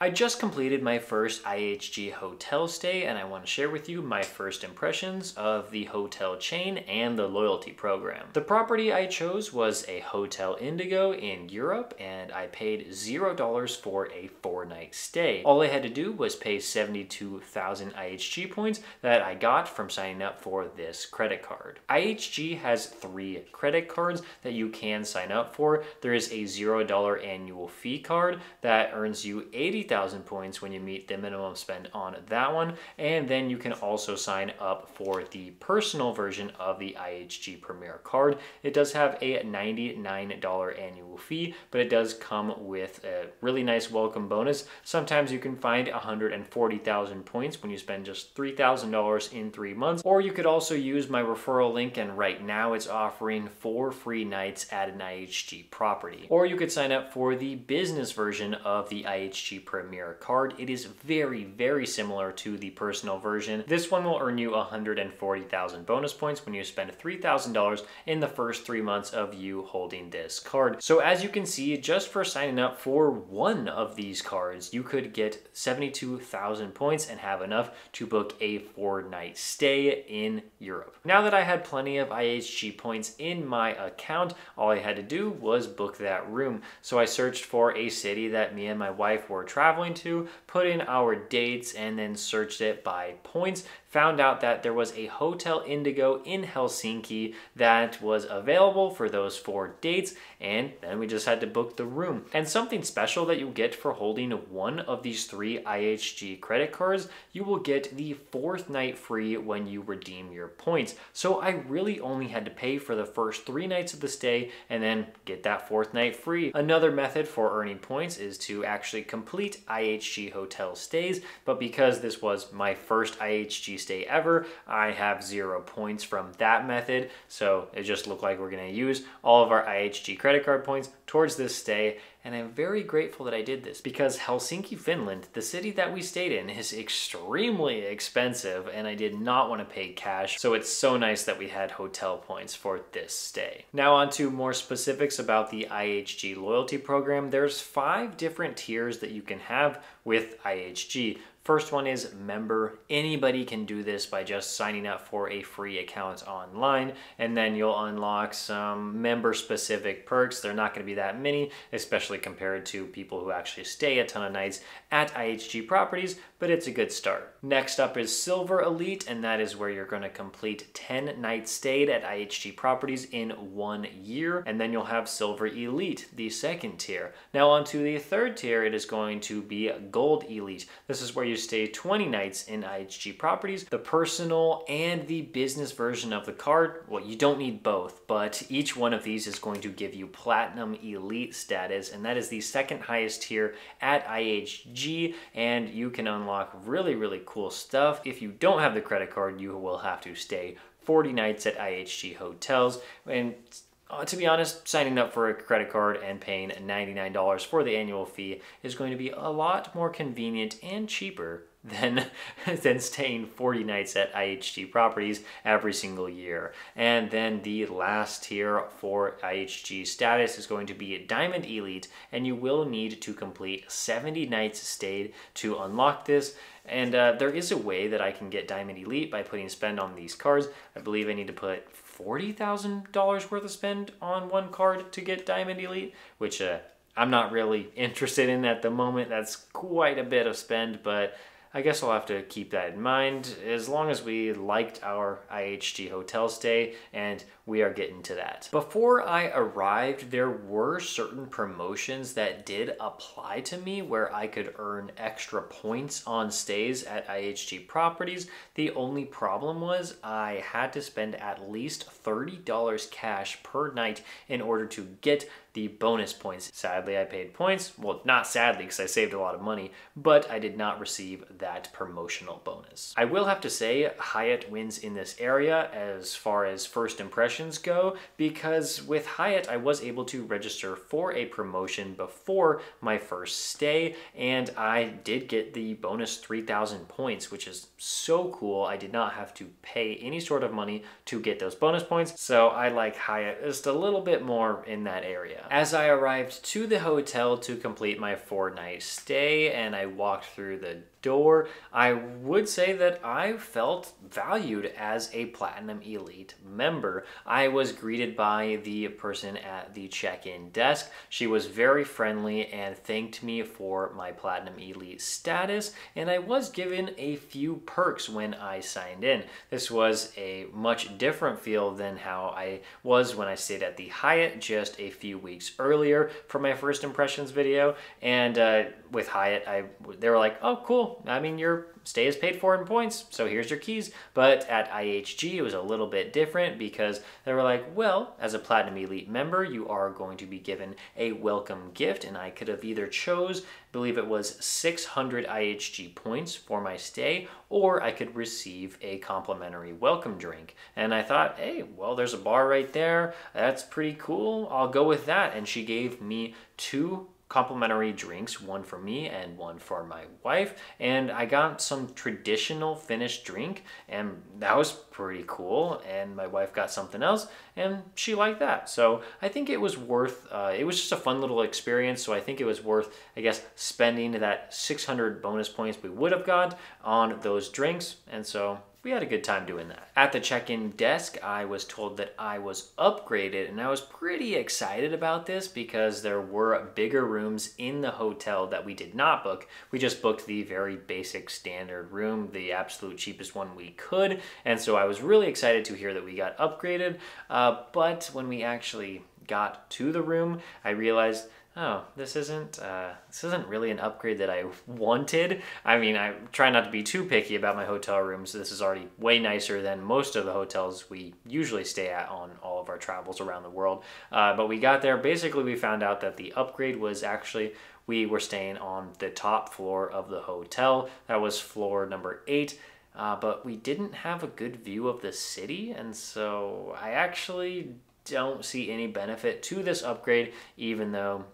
I just completed my first IHG hotel stay, and I want to share with you my first impressions of the hotel chain and the loyalty program. The property I chose was a Hotel Indigo in Europe, and I paid $0 for a 4-night stay. All I had to do was pay 72,000 IHG points that I got from signing up for this credit card. IHG has 3 credit cards that you can sign up for. There is a $0 annual fee card that earns you 80,000 points when you meet the minimum spend on that one, and then you can also sign up for the personal version of the IHG Premier card. It does have a $99 annual fee, but it does come with a really nice welcome bonus. Sometimes you can find 140,000 points when you spend just $3,000 in 3 months, or you could also use my referral link, and right now it's offering 4 free nights at an IHG property. Or you could sign up for the business version of the IHG Premier card. It is very similar to the personal version. This one will earn you 140,000 bonus points when you spend $3,000 in the first 3 months of you holding this card. So as you can see, just for signing up for one of these cards, you could get 72,000 points and have enough to book a 4-night stay in Europe. Now that I had plenty of IHG points in my account, all I had to do was book that room. So I searched for a city that me and my wife were traveling to, put in our dates, and then searched it by points. Found out that there was a Hotel Indigo in Helsinki that was available for those 4 dates, and then we just had to book the room. And something special that you get for holding one of these 3 IHG credit cards, you will get the 4th night free when you redeem your points. So I really only had to pay for the first 3 nights of the stay and then get that 4th night free. Another method for earning points is to actually complete IHG hotel stays, but because this was my first IHG stay ever, I have 0 points from that method, so it just looked like we're going to use all of our IHG credit card points towards this stay. And I'm very grateful that I did this because Helsinki, Finland, the city that we stayed in, is extremely expensive, and I did not want to pay cash, so it's so nice that we had hotel points for this stay. Now on to more specifics about the IHG loyalty program. There's 5 different tiers that you can have with IHG. First one is member. Anybody can do this by just signing up for a free account online, and then you'll unlock some member specific perks. They're not going to be that many, especially compared to people who actually stay a ton of nights at IHG properties, but it's a good start. Next up is Silver Elite, and that is where you're going to complete 10 nights stayed at IHG properties in 1 year, and then you'll have Silver Elite, the second tier. Now on to the third tier, it is going to be Gold Elite. This is where you stay 20 nights in IHG properties. The personal and the business version of the card, well, you don't need both, but each one of these is going to give you Platinum Elite status, and that is the second highest tier at IHG, and you can unlock really cool stuff. If you don't have the credit card, you will have to stay 40 nights at IHG hotels, and to be honest, signing up for a credit card and paying $99 for the annual fee is going to be a lot more convenient and cheaper than staying 40 nights at IHG properties every single year. And then the last tier for IHG status is going to be Diamond Elite, and you will need to complete 70 nights stayed to unlock this. And there is a way that I can get Diamond Elite by putting spend on these cards. I believe I need to put $40,000 worth of spend on one card to get Diamond Elite, which I'm not really interested in at the moment. That's quite a bit of spend, but I guess I'll have to keep that in mind as long as we liked our IHG hotel stay, and we are getting to that. Before I arrived, there were certain promotions that did apply to me where I could earn extra points on stays at IHG properties. The only problem was I had to spend at least $30 cash per night in order to get the bonus points. Sadly, I paid points. Well, not sadly, because I saved a lot of money, but I did not receive that promotional bonus. I will have to say Hyatt wins in this area as far as first impressions impressions go, because with Hyatt, I was able to register for a promotion before my first stay, and I did get the bonus 3,000 points, which is so cool. I did not have to pay any sort of money to get those bonus points, so I like Hyatt just a little bit more in that area. As I arrived to the hotel to complete my 4-night stay and I walked through the door, I would say that I felt valued as a Platinum Elite member. I was greeted by the person at the check-in desk. She was very friendly and thanked me for my Platinum Elite status, and I was given a few perks when I signed in. This was a much different feel than how I was when I stayed at the Hyatt just a few weeks earlier for my first impressions video, and with Hyatt, they were like, oh, cool. I mean, your stay is paid for in points, so here's your keys. But at IHG, it was a little bit different because they were like, well, as a Platinum Elite member, you are going to be given a welcome gift. And I could have either chose, I believe it was 600 IHG points for my stay, or I could receive a complimentary welcome drink. And I thought, hey, well, there's a bar right there. That's pretty cool. I'll go with that. And she gave me 2 complimentary drinks, one for me and one for my wife, and I got some traditional Finnish drink, and that was pretty cool. And my wife got something else and she liked that, so I think it was worth it was just a fun little experience. So I think it was worth, I guess, spending that 600 bonus points we would have got on those drinks, and so we had a good time doing that. At the check-in desk, I was told that I was upgraded, and I was pretty excited about this because there were bigger rooms in the hotel that we did not book. We just booked the very basic standard room, the absolute cheapest one we could, and so I was really excited to hear that we got upgraded, but when we actually got to the room, I realized, oh, this isn't really an upgrade that I wanted. I mean, I try not to be too picky about my hotel rooms. This is already way nicer than most of the hotels we usually stay at on all of our travels around the world. But we got there. Basically, we found out that the upgrade was actually, we were staying on the top floor of the hotel. That was floor number 8. But we didn't have a good view of the city, and so I actually don't see any benefit to this upgrade, even though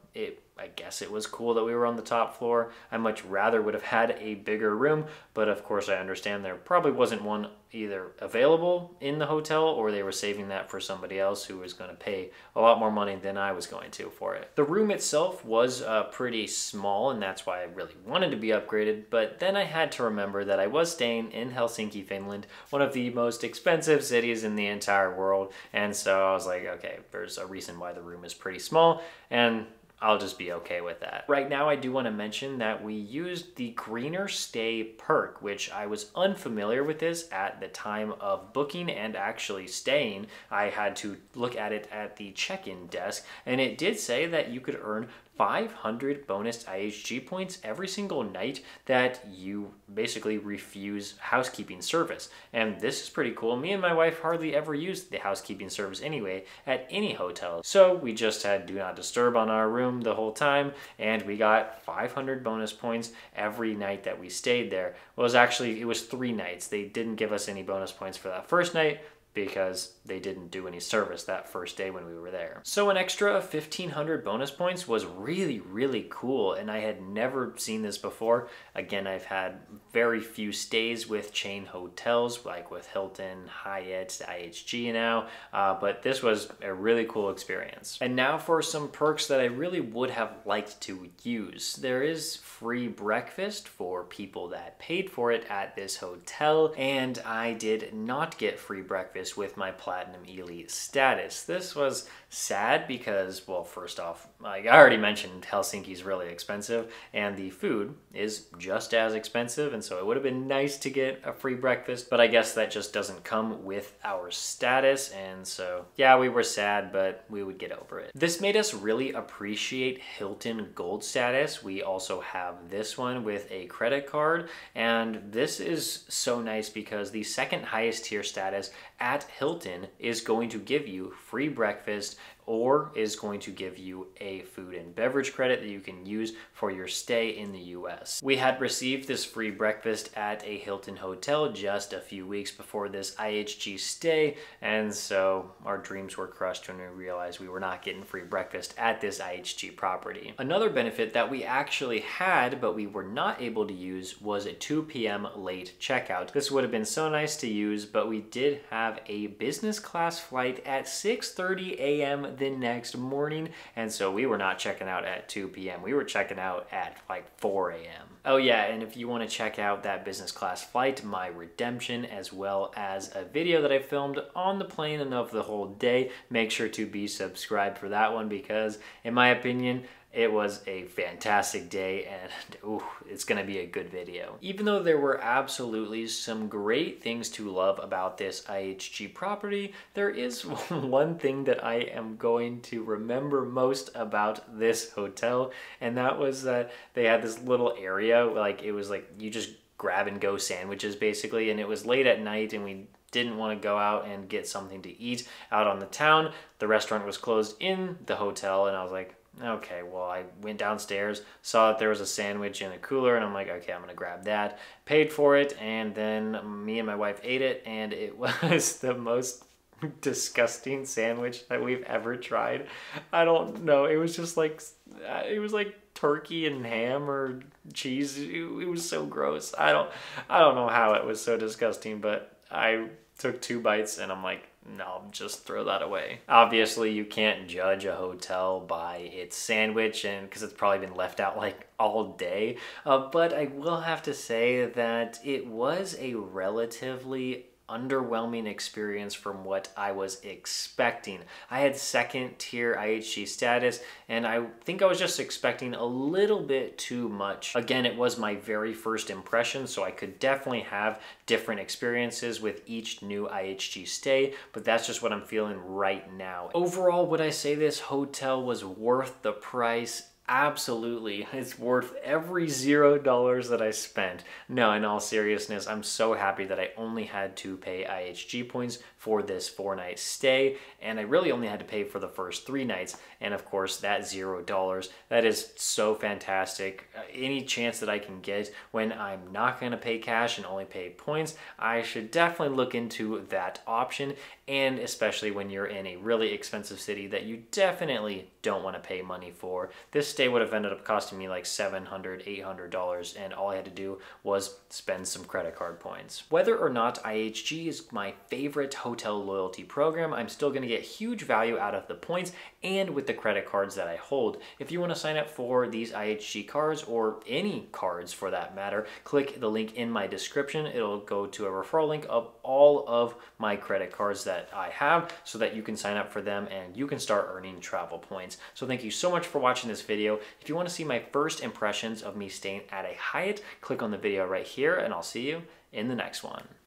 I guess it was cool that we were on the top floor. I much rather would have had a bigger room, but of course I understand there probably wasn't one either available in the hotel, or they were saving that for somebody else who was going to pay a lot more money than I was going to for it. The room itself was pretty small, and that's why I really wanted to be upgraded, but then I had to remember that I was staying in Helsinki, Finland, one of the most expensive cities in the entire world, and so I was like, okay, there's a reason why the room is pretty small, and I'll just be okay with that. Right now, I do want to mention that we used the Greener Stay perk, which I was unfamiliar with this at the time of booking and actually staying. I had to look at it at the check-in desk, and it did say that you could earn 500 bonus IHG points every single night that you basically refuse housekeeping service. And this is pretty cool. Me and my wife hardly ever use the housekeeping service anyway at any hotel. So we just had Do Not Disturb on our room the whole time, and we got 500 bonus points every night that we stayed there. Well, it was 3 nights. They didn't give us any bonus points for that first night because they didn't do any service that first day when we were there. So an extra 1,500 bonus points was really, really cool, and I had never seen this before. Again, I've had very few stays with chain hotels, like with Hilton, Hyatt, IHG now, but this was a really cool experience. And now for some perks that I really would have liked to use. There is free breakfast for people that paid for it at this hotel, and I did not get free breakfast with my Platinum Elite status. This was sad because, well, first off, like I already mentioned, Helsinki's really expensive and the food is just as expensive, and so it would have been nice to get a free breakfast, but I guess that just doesn't come with our status, and so yeah, we were sad, but we would get over it. This made us really appreciate Hilton Gold status. We also have this one with a credit card, and this is so nice because the second highest tier status at Hilton is going to give you free breakfast or is going to give you a food and beverage credit that you can use for your stay in the US. We had received this free breakfast at a Hilton hotel just a few weeks before this IHG stay, and so our dreams were crushed when we realized we were not getting free breakfast at this IHG property. Another benefit that we actually had but we were not able to use was a 2 p.m. late checkout. This would have been so nice to use, but we did have a business class flight at 6:30 a.m. the next morning, and so we were not checking out at 2 p.m. We were checking out at like 4 a.m. Oh yeah, and if you want to check out that business class flight, my redemption, as well as a video that I filmed on the plane and of the whole day, make sure to be subscribed for that one, because in my opinion, it was a fantastic day, and ooh, it's gonna be a good video. Even though there were absolutely some great things to love about this IHG property, there is one thing that I am going to remember most about this hotel, and that was that they had this little area, like it was like you just grab and go sandwiches basically, and it was late at night and we didn't want to go out and get something to eat out on the town. The restaurant was closed in the hotel, and I was like, okay, well, I went downstairs, saw that there was a sandwich in a cooler, and I'm like, okay, I'm gonna grab that, paid for it, and then me and my wife ate it, and it was the most disgusting sandwich that we've ever tried. I don't know, it was just like, it was like turkey and ham or cheese. It was so gross. I don't know how it was so disgusting, but I took 2 bites and I'm like, no, just throw that away. Obviously, you can't judge a hotel by its sandwich, and because it's probably been left out like all day. But I will have to say that it was a relatively underwhelming experience from what I was expecting. I had second tier IHG status, and I think I was just expecting a little bit too much. Again, it was my very first impression, so I could definitely have different experiences with each new IHG stay, but that's just what I'm feeling right now. Overall, would I say this hotel was worth the price? Absolutely. It's worth every $0 that I spent. No, in all seriousness, I'm so happy that I only had to pay IHG points for this 4-night stay, and I really only had to pay for the first 3 nights, and of course that $0, that is so fantastic. Any chance that I can get when I'm not going to pay cash and only pay points, I should definitely look into that option, and especially when you're in a really expensive city that you definitely don't want to pay money for. This stay would have ended up costing me like $700, $800, and all I had to do was spend some credit card points. Whether or not IHG is my favorite hotel loyalty program, I'm still going to get huge value out of the points and with the credit cards that I hold. If you want to sign up for these IHG cards, or any cards for that matter, click the link in my description. It'll go to a referral link of all of my credit cards that I have, so that you can sign up for them and you can start earning travel points. So thank you so much for watching this video. If you want to see my first impressions of me staying at a Hyatt, click on the video right here, and I'll see you in the next one.